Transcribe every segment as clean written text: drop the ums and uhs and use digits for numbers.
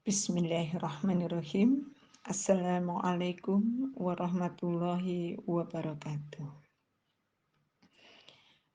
Bismillahirrahmanirrahim. Assalamualaikum warahmatullahi wabarakatuh.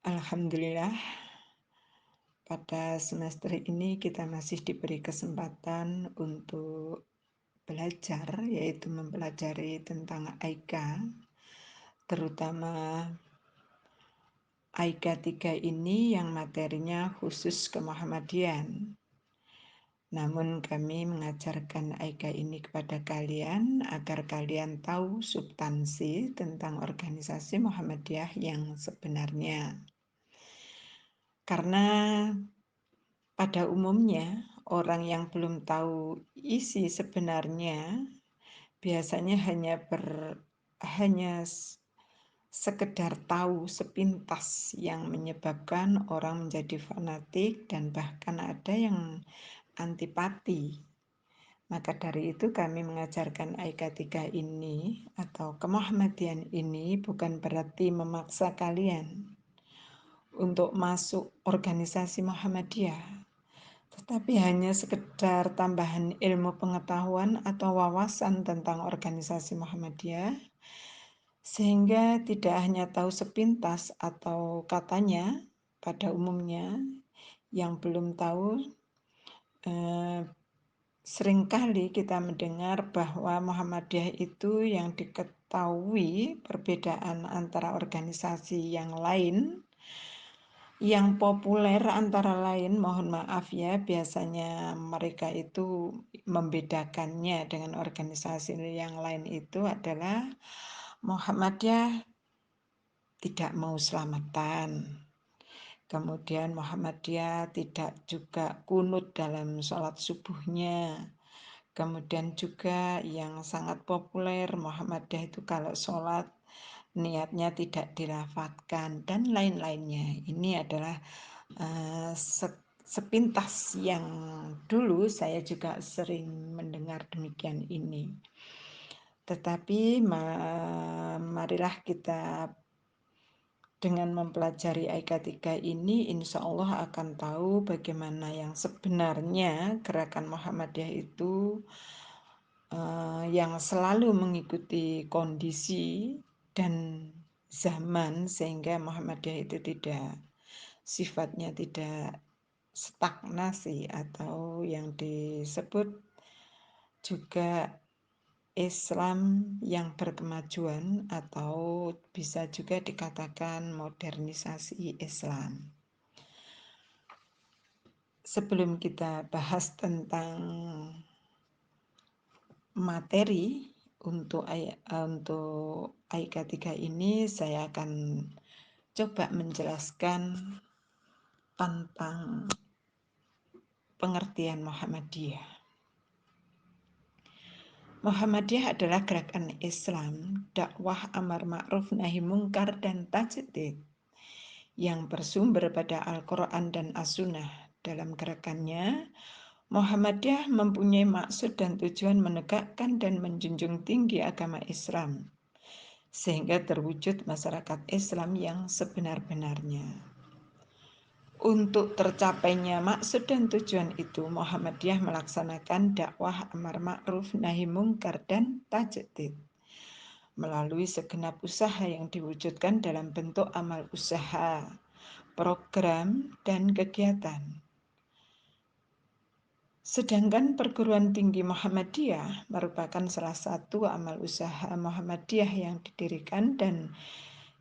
Alhamdulillah, pada semester ini kita masih diberi kesempatan untuk belajar, yaitu mempelajari tentang AIKA, terutama AIKA 3 ini yang materinya khusus kemuhammadian. Namun kami mengajarkan AIKA ini kepada kalian agar kalian tahu substansi tentang organisasi Muhammadiyah yang sebenarnya. Karena pada umumnya orang yang belum tahu isi sebenarnya biasanya hanya sekedar tahu sepintas yang menyebabkan orang menjadi fanatik dan bahkan ada yang antipati. Maka dari itu kami mengajarkan AIKA 3 ini atau kemuhammadian ini bukan berarti memaksa kalian untuk masuk organisasi Muhammadiyah, tetapi hanya sekedar tambahan ilmu pengetahuan atau wawasan tentang organisasi Muhammadiyah, sehingga tidak hanya tahu sepintas atau katanya pada umumnya yang belum tahu. Seringkali kita mendengar bahwa Muhammadiyah itu yang diketahui perbedaan antara organisasi yang lain, yang populer antara lain, mohon maaf ya, biasanya mereka itu membedakannya dengan organisasi yang lain itu adalah Muhammadiyah tidak mau selamatan. Kemudian Muhammadiyah tidak juga kunut dalam sholat subuhnya. Kemudian juga yang sangat populer Muhammadiyah itu kalau sholat niatnya tidak dilafadzkan dan lain-lainnya. Ini adalah sepintas yang dulu saya juga sering mendengar demikian ini. Tetapi marilah kita dengan mempelajari AIKA 3 ini insya Allah akan tahu bagaimana yang sebenarnya gerakan Muhammadiyah itu yang selalu mengikuti kondisi dan zaman sehingga Muhammadiyah itu sifatnya tidak stagnasi atau yang disebut juga Islam yang berkemajuan atau bisa juga dikatakan modernisasi Islam. Sebelum kita bahas tentang materi untuk AIKA 3 ini, saya akan coba menjelaskan tentang pengertian Muhammadiyah. Muhammadiyah adalah gerakan Islam, dakwah amar ma'ruf nahi mungkar dan tajdid yang bersumber pada Al-Quran dan As-Sunnah. Dalam gerakannya, Muhammadiyah mempunyai maksud dan tujuan menegakkan dan menjunjung tinggi agama Islam, sehingga terwujud masyarakat Islam yang sebenar-benarnya. Untuk tercapainya maksud dan tujuan itu, Muhammadiyah melaksanakan dakwah amar ma'ruf nahi mungkar dan tajdid melalui segenap usaha yang diwujudkan dalam bentuk amal usaha, program, dan kegiatan. Sedangkan perguruan tinggi Muhammadiyah merupakan salah satu amal usaha Muhammadiyah yang didirikan dan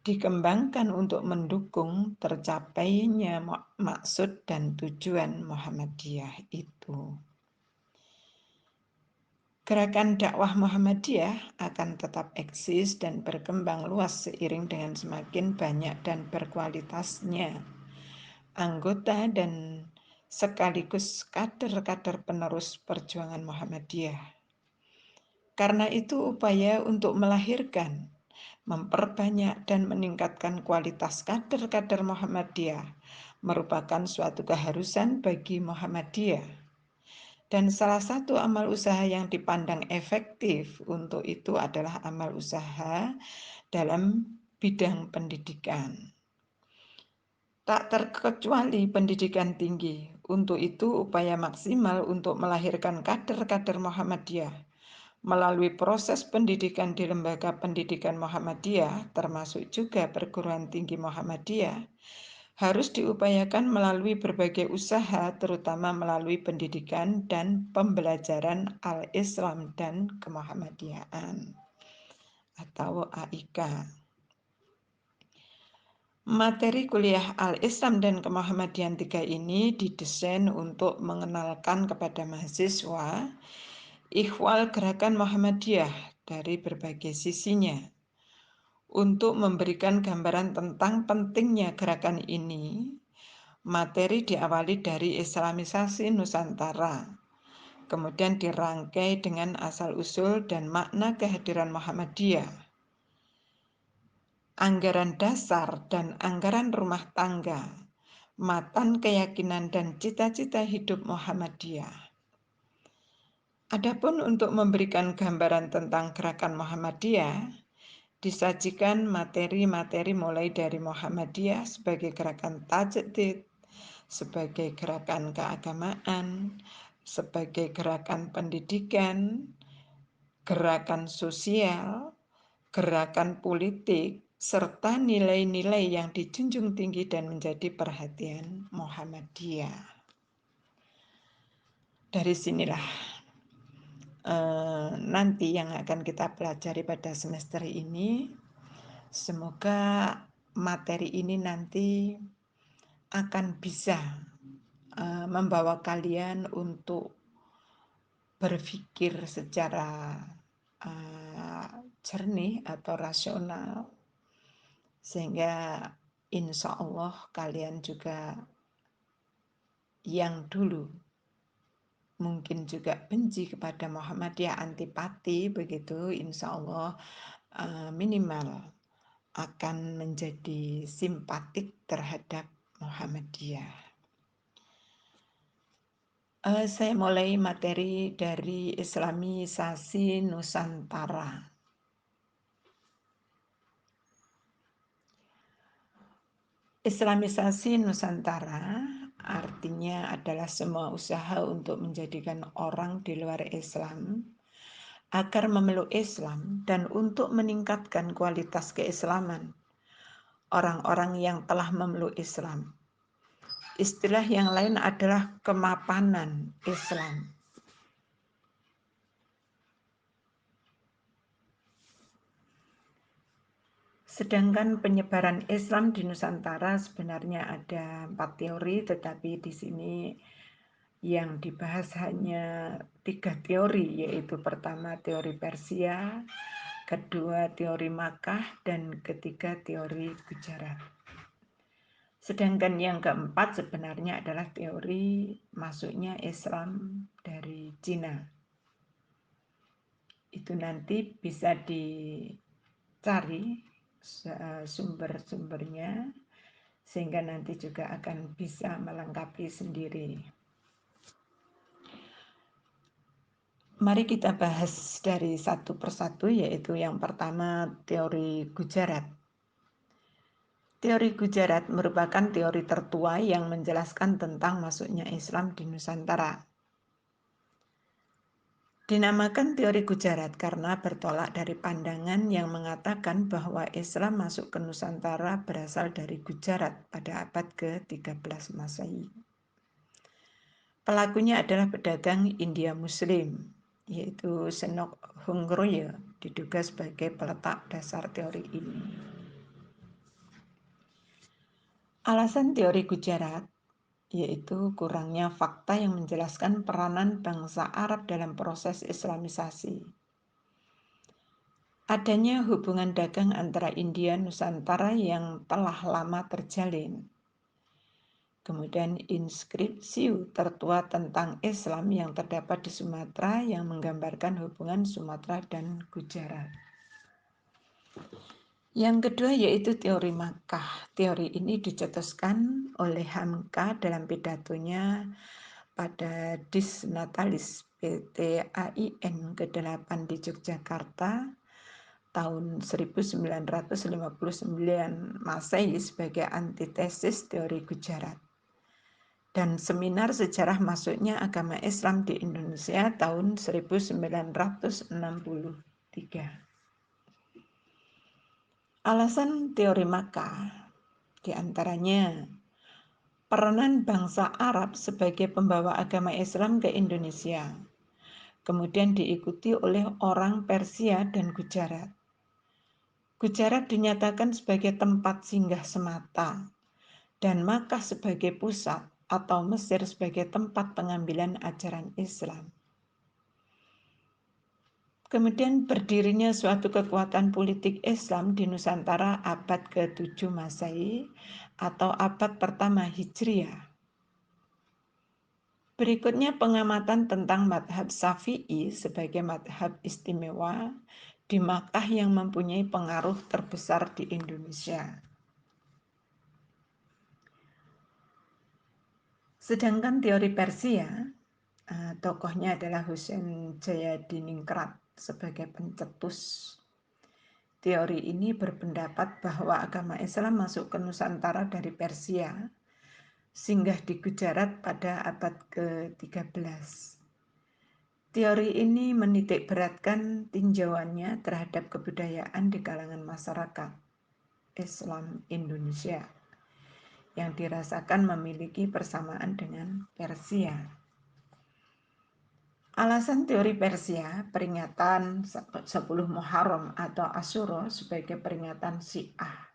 dikembangkan untuk mendukung tercapainya maksud dan tujuan Muhammadiyah itu. Gerakan dakwah Muhammadiyah akan tetap eksis dan berkembang luas seiring dengan semakin banyak dan berkualitasnya anggota dan sekaligus kader-kader penerus perjuangan Muhammadiyah. Karena itu upaya untuk melahirkan, memperbanyak dan meningkatkan kualitas kader-kader Muhammadiyah merupakan suatu keharusan bagi Muhammadiyah. Dan salah satu amal usaha yang dipandang efektif untuk itu adalah amal usaha dalam bidang pendidikan. Tak terkecuali pendidikan tinggi, Untuk itu upaya maksimal untuk melahirkan kader-kader Muhammadiyah melalui proses pendidikan di lembaga pendidikan Muhammadiyah, termasuk juga perguruan tinggi Muhammadiyah, harus diupayakan melalui berbagai usaha, terutama melalui pendidikan dan pembelajaran Al-Islam dan Kemuhammadiyahan atau AIK. Materi kuliah Al-Islam dan Kemuhammadiyahan 3 ini didesain untuk mengenalkan kepada mahasiswa ihwal gerakan Muhammadiyah dari berbagai sisinya. Untuk memberikan gambaran tentang pentingnya gerakan ini, materi diawali dari Islamisasi Nusantara, kemudian dirangkai dengan asal-usul dan makna kehadiran Muhammadiyah, anggaran dasar dan anggaran rumah tangga, matan keyakinan dan cita-cita hidup Muhammadiyah. Adapun untuk memberikan gambaran tentang gerakan Muhammadiyah, disajikan materi-materi mulai dari Muhammadiyah sebagai gerakan tajdid, sebagai gerakan keagamaan, sebagai gerakan pendidikan, gerakan sosial, gerakan politik, serta nilai-nilai yang dijunjung tinggi dan menjadi perhatian Muhammadiyah. Dari sinilah nanti yang akan kita pelajari pada semester ini. Semoga materi ini nanti akan bisa membawa kalian untuk berpikir secara jernih atau rasional, sehingga insya Allah kalian juga yang dulu mungkin juga benci kepada Muhammadiyah, antipati begitu, insya Allah minimal akan menjadi simpatik terhadap Muhammadiyah. Saya mulai materi dari Islamisasi Nusantara. Islamisasi Nusantara artinya adalah semua usaha untuk menjadikan orang di luar Islam agar memeluk Islam dan untuk meningkatkan kualitas keislaman orang-orang yang telah memeluk Islam. Istilah yang lain adalah kemapanan Islam. Sedangkan penyebaran Islam di Nusantara sebenarnya ada 4 teori, tetapi di sini yang dibahas hanya 3 teori, yaitu pertama teori Persia, kedua teori Makkah, dan ketiga teori Gujarat. Sedangkan yang keempat sebenarnya adalah teori masuknya Islam dari Cina. Itu nanti bisa dicari sumber-sumbernya, sehingga nanti juga akan bisa melengkapi sendiri. Mari kita bahas dari satu persatu, yaitu yang pertama teori Gujarat. Teori Gujarat merupakan teori tertua yang menjelaskan tentang masuknya Islam di Nusantara. Dinamakan teori Gujarat karena bertolak dari pandangan yang mengatakan bahwa Islam masuk ke Nusantara berasal dari Gujarat pada abad ke-13 Masehi. Pelakunya adalah pedagang India Muslim, yaitu Senok Hungroyo, diduga sebagai peletak dasar teori ini. Alasan teori Gujarat yaitu kurangnya fakta yang menjelaskan peranan bangsa Arab dalam proses Islamisasi. Adanya hubungan dagang antara India Nusantara yang telah lama terjalin. Kemudian inskripsi tertua tentang Islam yang terdapat di Sumatera yang menggambarkan hubungan Sumatera dan Gujarat. Yang kedua yaitu teori Makkah. Teori ini dicetuskan oleh Hamka dalam pidatonya pada Dis Natalis PTAIN ke-8 di Yogyakarta tahun 1959 Masehi sebagai antitesis teori Gujarat. dan seminar sejarah masuknya agama Islam di Indonesia tahun 1963. Alasan teori Makkah diantaranya peranan bangsa Arab sebagai pembawa agama Islam ke Indonesia, kemudian diikuti oleh orang Persia dan Gujarat. Gujarat dinyatakan sebagai tempat singgah semata, dan Makkah sebagai pusat atau Mesir sebagai tempat pengambilan ajaran Islam. Kemudian berdirinya suatu kekuatan politik Islam di Nusantara abad ke-7 Masehi atau abad pertama Hijriah. Berikutnya pengamatan tentang madhab Syafi'i sebagai madhab istimewa di Makkah yang mempunyai pengaruh terbesar di Indonesia. Sedangkan teori Persia, tokohnya adalah Husain Jayadiningrat sebagai pencetus. Teori ini berpendapat bahwa agama Islam masuk ke Nusantara dari Persia, singgah di Gujarat pada abad ke-13. Teori ini menitik beratkan tinjauannya terhadap kebudayaan di kalangan masyarakat Islam Indonesia yang dirasakan memiliki persamaan dengan Persia. Alasan teori Persia, peringatan 10 Muharram atau Asyura sebagai peringatan Syiah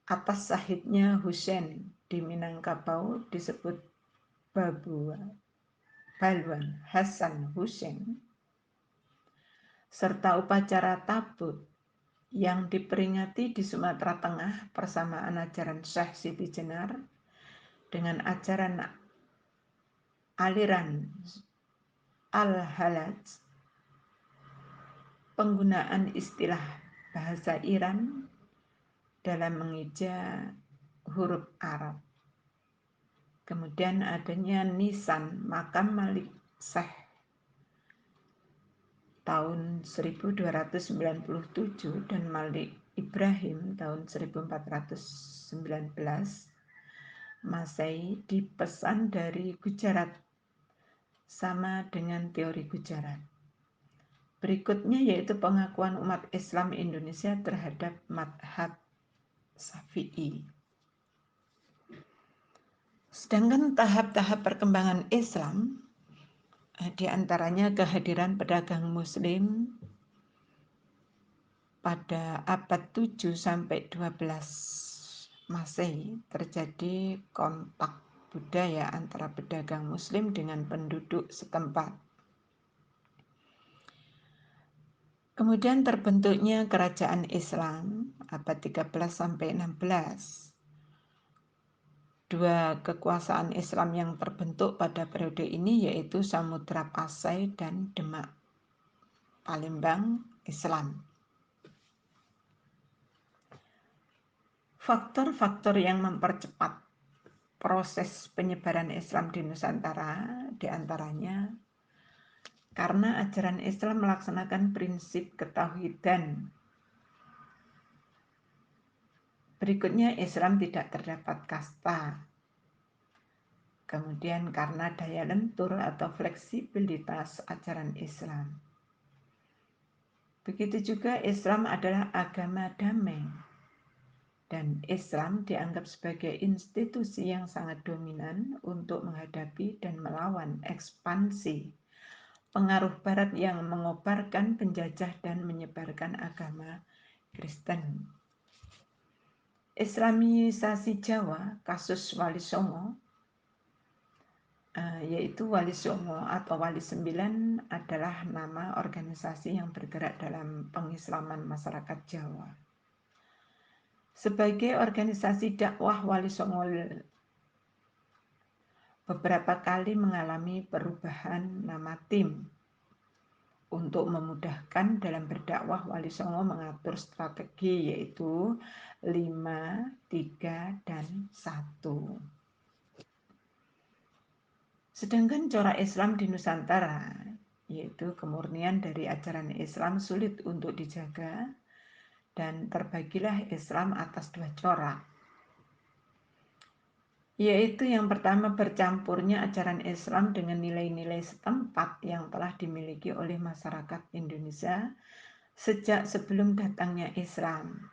atas syahidnya Husain di Minangkabau disebut Balwan Hasan Husain, serta upacara tabut yang diperingati di Sumatera Tengah persamaan ajaran Syekh Siti Jenar dengan ajaran aliran Al-Halaj, penggunaan istilah bahasa Iran dalam mengeja huruf Arab. Kemudian adanya Nisan Makam Malik Syekh tahun 1297 dan Malik Ibrahim tahun 1419 Masehi dipesan dari Gujarat sama dengan teori Gujarat. Berikutnya yaitu pengakuan umat Islam Indonesia terhadap madhab Syafi'i. Sedangkan tahap-tahap perkembangan Islam di antaranya kehadiran pedagang muslim pada abad 7 sampai 12 Masehi terjadi kontak budaya antara pedagang muslim dengan penduduk setempat. Kemudian terbentuknya kerajaan Islam abad 13 sampai 16. Dua kekuasaan Islam yang terbentuk pada periode ini yaitu Samudra Pasai dan Demak Palembang Islam. Faktor-faktor yang mempercepat proses penyebaran Islam di Nusantara diantaranya karena ajaran Islam melaksanakan prinsip ketauhidan. Berikutnya Islam tidak terdapat kasta. Kemudian karena daya lentur atau fleksibilitas ajaran Islam. Begitu juga Islam adalah agama damai. Dan Islam dianggap sebagai institusi yang sangat dominan untuk menghadapi dan melawan ekspansi pengaruh Barat yang mengobarkan, penjajah, dan menyebarkan agama Kristen. Islamisasi Jawa, kasus Wali Songo, yaitu Wali Songo atau Wali Sembilan adalah nama organisasi yang bergerak dalam pengislaman masyarakat Jawa. Sebagai organisasi dakwah, Wali Songo beberapa kali mengalami perubahan nama tim. Untuk memudahkan dalam berdakwah, Wali Songo mengatur strategi yaitu 5, 3, dan 1. Sedangkan corak Islam di Nusantara, yaitu kemurnian dari ajaran Islam sulit untuk dijaga dan terbagilah Islam atas 2 corak. yaitu yang pertama bercampurnya ajaran Islam dengan nilai-nilai setempat yang telah dimiliki oleh masyarakat Indonesia sejak sebelum datangnya Islam.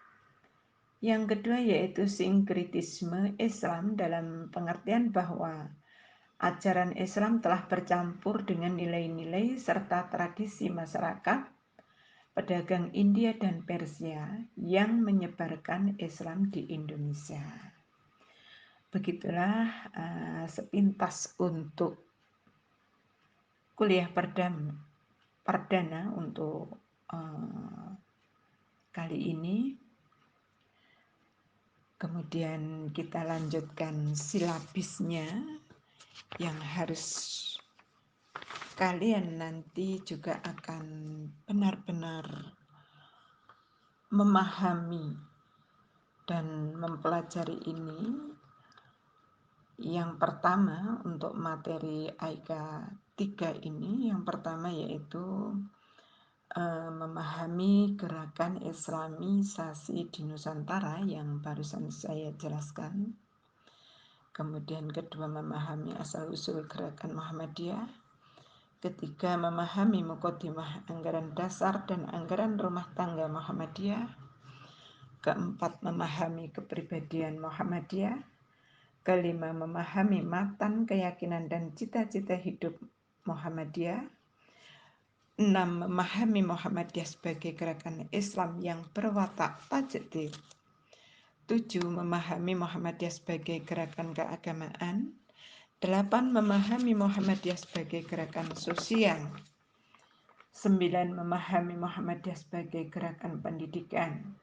Yang kedua yaitu sinkritisme Islam dalam pengertian bahwa ajaran Islam telah bercampur dengan nilai-nilai serta tradisi masyarakat pedagang India dan Persia yang menyebarkan Islam di Indonesia. Begitulah sepintas untuk kuliah perdana untuk kali ini. Kemudian kita lanjutkan silabusnya yang harus kalian nanti juga akan benar-benar memahami dan mempelajari ini. Yang pertama untuk materi AIKA 3 ini, yang pertama yaitu memahami gerakan Islamisasi di Nusantara yang barusan saya jelaskan. Kemudian kedua, memahami asal-usul gerakan Muhammadiyah. Ketiga, memahami muqaddimah anggaran dasar dan anggaran rumah tangga Muhammadiyah. Keempat, memahami kepribadian Muhammadiyah. Kelima, memahami matan, keyakinan, dan cita-cita hidup Muhammadiyah. 6. Memahami Muhammadiyah sebagai gerakan Islam yang berwatak tajdid. 7. Memahami Muhammadiyah sebagai gerakan keagamaan. 8. Memahami Muhammadiyah sebagai gerakan sosial. 9. Memahami Muhammadiyah sebagai gerakan pendidikan.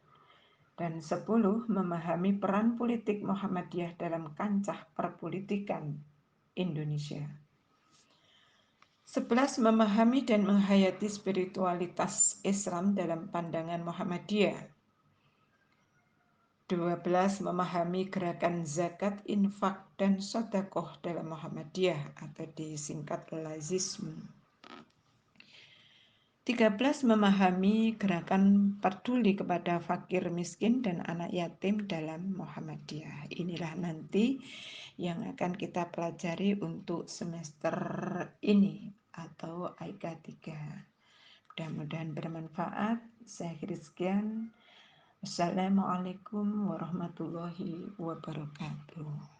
Dan 10. Memahami peran politik Muhammadiyah dalam kancah perpolitikan Indonesia. 11. Memahami dan menghayati spiritualitas Islam dalam pandangan Muhammadiyah. 12. Memahami gerakan zakat, infak, dan sedekah dalam Muhammadiyah atau disingkat lazisme. 13. Memahami gerakan peduli kepada fakir miskin dan anak yatim dalam Muhammadiyah. Inilah nanti yang akan kita pelajari untuk semester ini atau AIKA 3. Mudah-mudahan bermanfaat. Saya akhiri sekian. Assalamualaikum warahmatullahi wabarakatuh.